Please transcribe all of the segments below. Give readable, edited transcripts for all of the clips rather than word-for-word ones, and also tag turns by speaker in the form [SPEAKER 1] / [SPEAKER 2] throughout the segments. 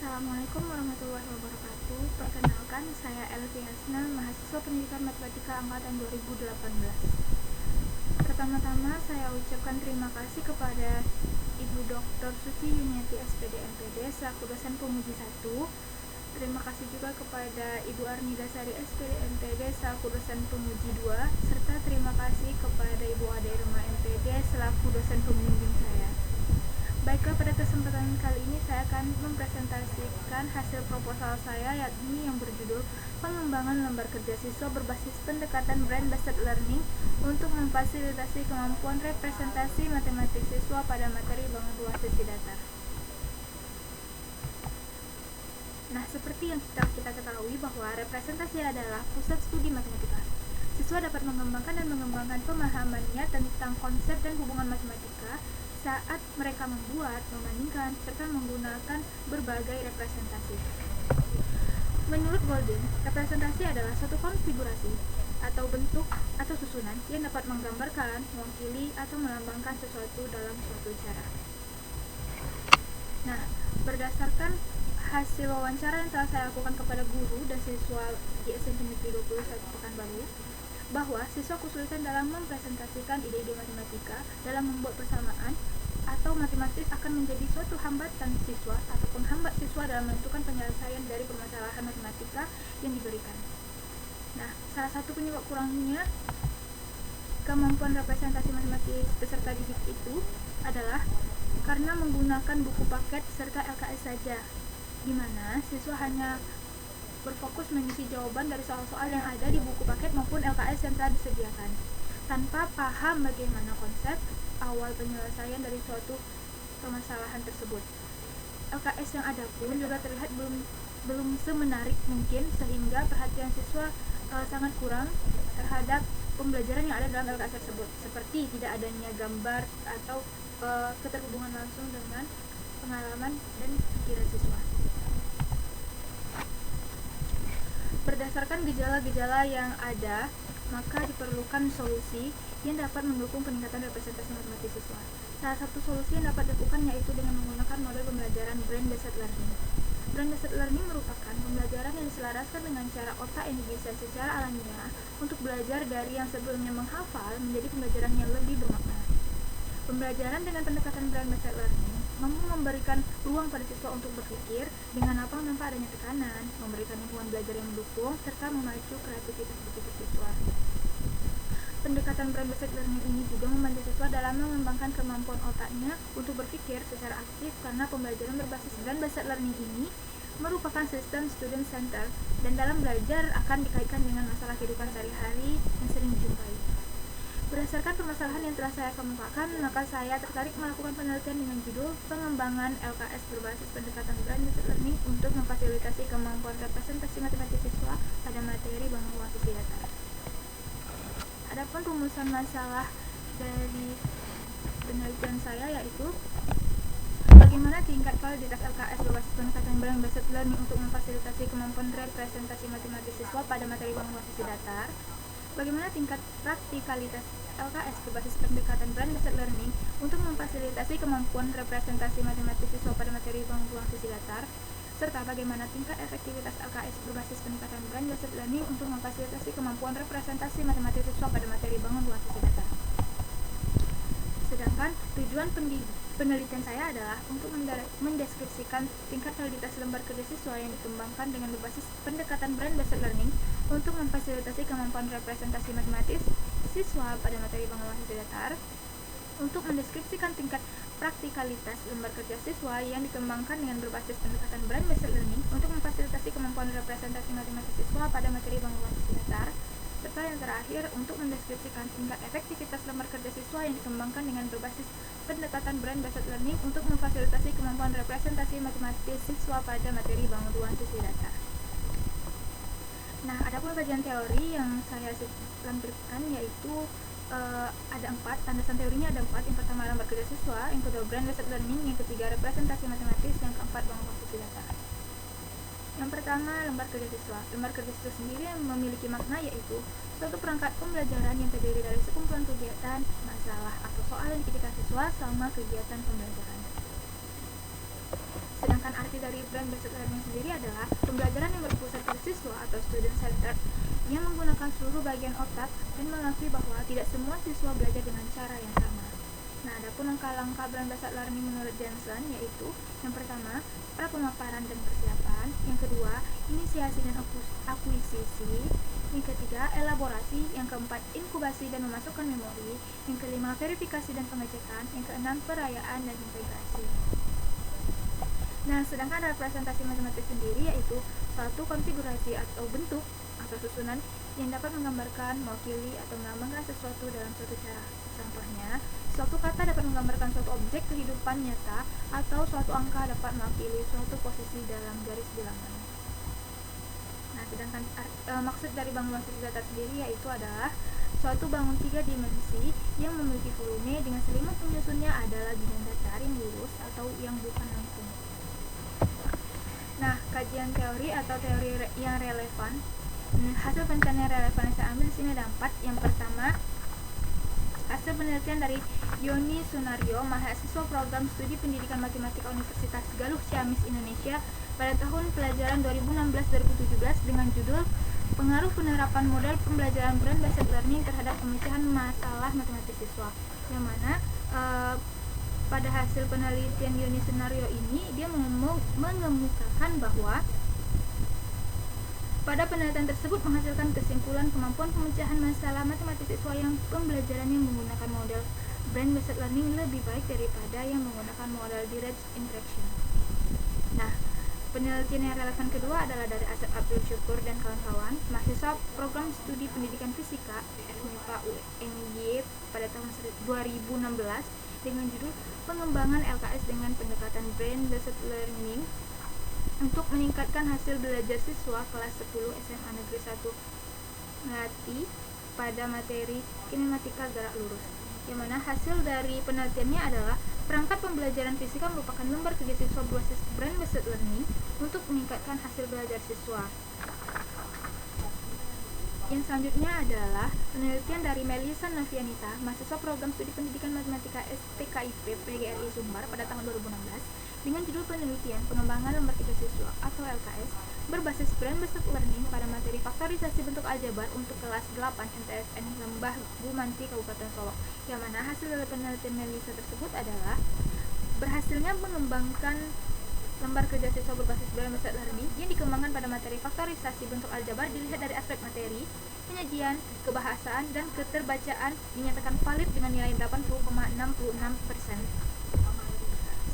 [SPEAKER 1] Assalamualaikum warahmatullahi wabarakatuh. Perkenalkan, saya Elvi Hasna, mahasiswa pendidikan matematika angkatan 2018. Pertama-tama saya ucapkan terima kasih kepada Ibu Dr. Suci Yuniati SPD MPD selaku dosen pemuji 1. Terima kasih juga kepada Ibu Arnida Sari SPD MPD selaku dosen pemuji 2, serta terima kasih kepada Ibu Ade Irma MPD selaku dosen pembimbing saya. Baiklah, pada kesempatan kali ini saya akan mempresentasikan hasil proposal saya, yakni yang berjudul Pengembangan Lembar Kerja Siswa Berbasis Pendekatan Brain Based Learning untuk memfasilitasi kemampuan representasi matematik siswa pada materi bangun ruang sesi datar. Nah, seperti yang kita ketahui bahwa representasi adalah pusat studi matematika. Siswa dapat mengembangkan pemahamannya tentang konsep dan hubungan matematika saat mereka membuat, membandingkan, serta menggunakan berbagai representasi. Menurut Golding, representasi adalah suatu konfigurasi atau bentuk atau susunan yang dapat menggambarkan, mewakili, atau melambangkan sesuatu dalam suatu cara. Nah, berdasarkan hasil wawancara yang telah saya lakukan kepada guru dan siswa di SMP Negeri 21 Pekanbaru, bahwa siswa kesulitan dalam mempresentasikan ide-ide matematika dalam membuat persamaan atau matematis akan menjadi suatu hambatan siswa atau penghambat siswa dalam menentukan penyelesaian dari permasalahan matematika yang diberikan. Nah, salah satu penyebab kurangnya kemampuan representasi matematis peserta didik itu adalah karena menggunakan buku paket serta LKS saja, di mana siswa hanya berfokus mengisi jawaban dari soal-soal yang ada di buku paket maupun LKS yang telah disediakan, tanpa paham bagaimana konsep awal penyelesaian dari suatu permasalahan tersebut. LKS yang ada pun juga terlihat belum semenarik mungkin, sehingga perhatian siswa sangat kurang terhadap pembelajaran yang ada dalam LKS tersebut, seperti tidak adanya gambar atau keterhubungan langsung dengan pengalaman dan pikiran siswa. Berdasarkan gejala-gejala yang ada, maka diperlukan solusi yang dapat mendukung peningkatan representasi matematis siswa. Salah satu solusi yang dapat dilakukan yaitu dengan menggunakan model pembelajaran Brain Based Learning. Brain Based Learning merupakan pembelajaran yang diselaraskan dengan cara otak yang didesain secara alamiah untuk belajar dari yang sebelumnya menghafal menjadi pembelajaran yang lebih bermakna. Pembelajaran dengan pendekatan Brain Based Learning mampu memberikan ruang pada siswa untuk berpikir dengan lapang tanpa adanya tekanan, memberikan lingkungan belajar yang mendukung, serta memacu kreativitas berpikir siswa. Pendekatan Brain Based Learning ini juga membantu siswa dalam mengembangkan kemampuan otaknya untuk berpikir secara aktif, karena pembelajaran berbasis Brain Based Learning ini merupakan sistem student center dan dalam belajar akan dikaitkan dengan masalah kehidupan sehari-hari yang sering dijumpai. Berdasarkan permasalahan yang telah saya kemukakan, maka saya tertarik melakukan penelitian dengan judul Pengembangan LKS berbasis pendekatan Brain Based Learning untuk memfasilitasi kemampuan representasi matematis siswa pada materi bangun ruang sesi datar. Adapun rumusan masalah dari penelitian saya yaitu bagaimana tingkat validitas LKS berbasis pendekatan Brain Based Learning untuk memfasilitasi kemampuan representasi matematis siswa pada materi bangun ruang sesi datar. Bagaimana tingkat praktikalitas LKS berbasis pendekatan Brain Based Learning untuk memfasilitasi kemampuan representasi matematis siswa pada materi bangun ruang sesi datar, serta bagaimana tingkat efektivitas LKS berbasis pendekatan Brain Based Learning untuk memfasilitasi kemampuan representasi matematis siswa pada materi bangun ruang sesi datar. Sedangkan tujuan penelitian saya adalah untuk mendeskripsikan tingkat validitas lembar kerja siswa yang dikembangkan dengan berbasis pendekatan Brain Based Learning untuk memfasilitasi kemampuan representasi matematis siswa pada materi bangun ruang sesi datar, untuk mendeskripsikan tingkat praktikalitas lembar kerja siswa yang dikembangkan dengan berbasis pendekatan Brain Based Learning untuk memfasilitasi kemampuan representasi matematis siswa pada materi bangun ruang sesi datar, serta yang terakhir untuk mendeskripsikan tingkat efektivitas lembar kerja siswa yang dikembangkan dengan berbasis pendekatan Brain Based Learning untuk memfasilitasi kemampuan representasi matematis siswa pada materi bangun ruang sesi datar. Nah, adapun kajian teori yang saya lampirkan yaitu ada 4, landasan teorinya ada 4. Yang pertama lembar kerja siswa, yang kedua Brain Based Learning, yang ketiga representasi matematis, yang keempat bangun ruang sesi datar. Yang pertama, lembar kerja siswa. Lembar kerja siswa sendiri memiliki makna yaitu suatu perangkat pembelajaran yang terdiri dari sekumpulan kegiatan, masalah, atau soal yang dipikirkan siswa selama kegiatan pembelajaran. Sedangkan arti dari Brain brand-based learning sendiri adalah pembelajaran yang berpusat pada siswa atau student centered yang menggunakan seluruh bagian otak dan mengakui bahwa tidak semua siswa belajar dengan cara yang sama. Nah, adapun langkah-langkah brand-based learning menurut Johnson yaitu yang pertama, pra-pemaparan dan persiapan, yang kedua, inisiasi dan akuisisi, yang ketiga, elaborasi, yang keempat, inkubasi dan memasukkan memori, yang kelima, verifikasi dan pengecekan, yang keenam, perayaan dan integrasi. Nah, sedangkan representasi matematis sendiri yaitu suatu konfigurasi atau bentuk atau susunan yang dapat menggambarkan, mewakili, atau melambangkan sesuatu dalam suatu cara. Contohnya, suatu kata dapat menggambarkan suatu objek kehidupan nyata atau suatu angka dapat mewakili suatu posisi dalam garis bilangan. Nah, sedangkan maksud dari bangun matriks data sendiri yaitu adalah suatu bangun 3 dimensi yang memiliki volume dengan selimut penyusunnya adalah bidang datar yang lurus atau yang bukan lengkung. Nah, kajian teori atau teori yang relevan. Hasil penelitian yang relevan yang saya ambil di sini ada 4. Yang pertama, hasil penelitian dari Yoni Sunario, mahasiswa program studi pendidikan matematika Universitas Galuh Ciamis Indonesia pada tahun pelajaran 2016-2017 dengan judul Pengaruh Penerapan Model Pembelajaran Brand-Based Learning terhadap Pemecahan Masalah Matematis Siswa, yang mana pada hasil penelitian Yoni Sunario ini dia mengemukakan bahwa pada penelitian tersebut menghasilkan kesimpulan kemampuan pemecahan masalah matematis siswa yang pembelajarannya menggunakan model brand-based learning lebih baik daripada yang menggunakan model direct interaction. Nah, penelitian yang relevan kedua adalah dari Asep Abdul Syukur dan kawan-kawan, mahasiswa program studi pendidikan fisika FMIPA UNY pada tahun 2016 dengan judul Pengembangan LKS dengan Pendekatan Brand-Based Learning untuk meningkatkan hasil belajar siswa kelas 10 SMA Negeri 1 Melati pada materi kinematika gerak lurus, yang mana hasil dari penelitiannya adalah perangkat pembelajaran fisika merupakan lembar kerja siswa berbasis brand-based learning untuk meningkatkan hasil belajar siswa. Yang selanjutnya adalah penelitian dari Melisa Navianita, mahasiswa program studi pendidikan matematika STKIP PGRI Sumbar pada tahun 2016 dengan judul penelitian pengembangan lembar kerja siswa atau LKS berbasis brand-based learning pada materi faktorisasi bentuk aljabar untuk kelas 8 MTSN Lembah Bumanti Kabupaten Solok, yang mana hasil dari penelitian Melisa tersebut adalah berhasilnya mengembangkan lembar kerja siswa berbasis brand-based learning yang dikembangkan pada materi faktorisasi bentuk aljabar dilihat dari aspek materi, penyajian, kebahasaan, dan keterbacaan dinyatakan valid dengan nilai 80,66%.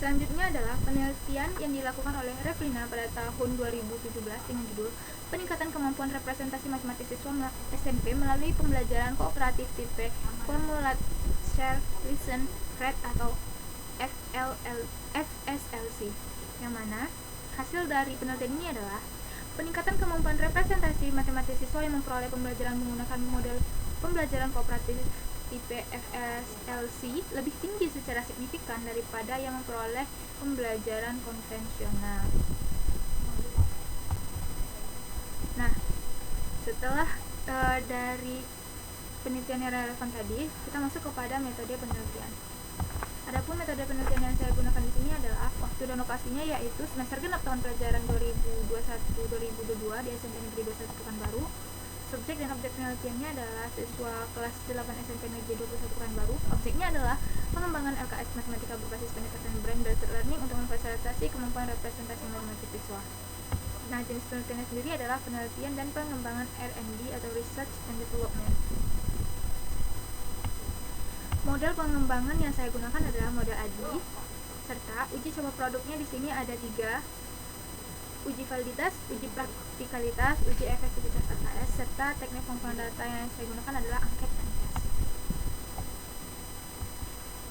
[SPEAKER 1] Selanjutnya adalah penelitian yang dilakukan oleh Revlina pada tahun 2017 dengan judul Peningkatan Kemampuan Representasi Matematis Siswa SMP melalui Pembelajaran Kooperatif Tipe Formulat Share, Listen, Read atau FSLC, yang mana hasil dari penelitian ini adalah peningkatan kemampuan representasi matematis siswa yang memperoleh pembelajaran menggunakan model pembelajaran kooperatif tipe FSLC lebih tinggi secara signifikan daripada yang memperoleh pembelajaran konvensional. Nah, setelah dari penelitian yang relevan tadi, kita masuk kepada metode penelitian. Adapun metode penelitian yang saya gunakan di sini adalah waktu dan lokasinya yaitu semester genap tahun pelajaran 2021-2022 di SMP Negeri 21 Pekanbaru. Subjek dan objek penelitiannya adalah siswa kelas 8 SMP Negeri 21 Pekanbaru. Objeknya adalah pengembangan LKS matematika berbasis pendekatan brand-based learning untuk memfasilitasi kemampuan representasi matematis siswa. Nah, jenis penelitiannya sendiri adalah penelitian dan pengembangan R&D atau Research and Development. Model pengembangan yang saya gunakan adalah model ADI, serta uji coba produknya di sini ada 3: uji validitas, uji praktikalitas, uji efektivitas LKS, serta teknik pengumpulan data yang saya gunakan adalah angket dan tes.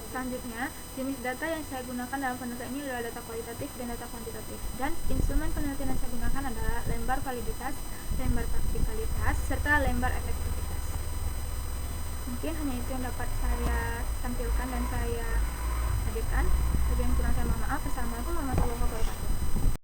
[SPEAKER 1] Selanjutnya, jenis data yang saya gunakan dalam penelitian ini adalah data kualitatif dan data kuantitatif, dan instrumen penelitian yang saya gunakan adalah lembar validitas, lembar praktikalitas, serta lembar efektivitas. Mungkin hanya itu yang dapat saya tampilkan dan saya hadirkan. Lebih yang kurang saya mohon maaf. Assalamualaikum warahmatullahi wabarakatuh.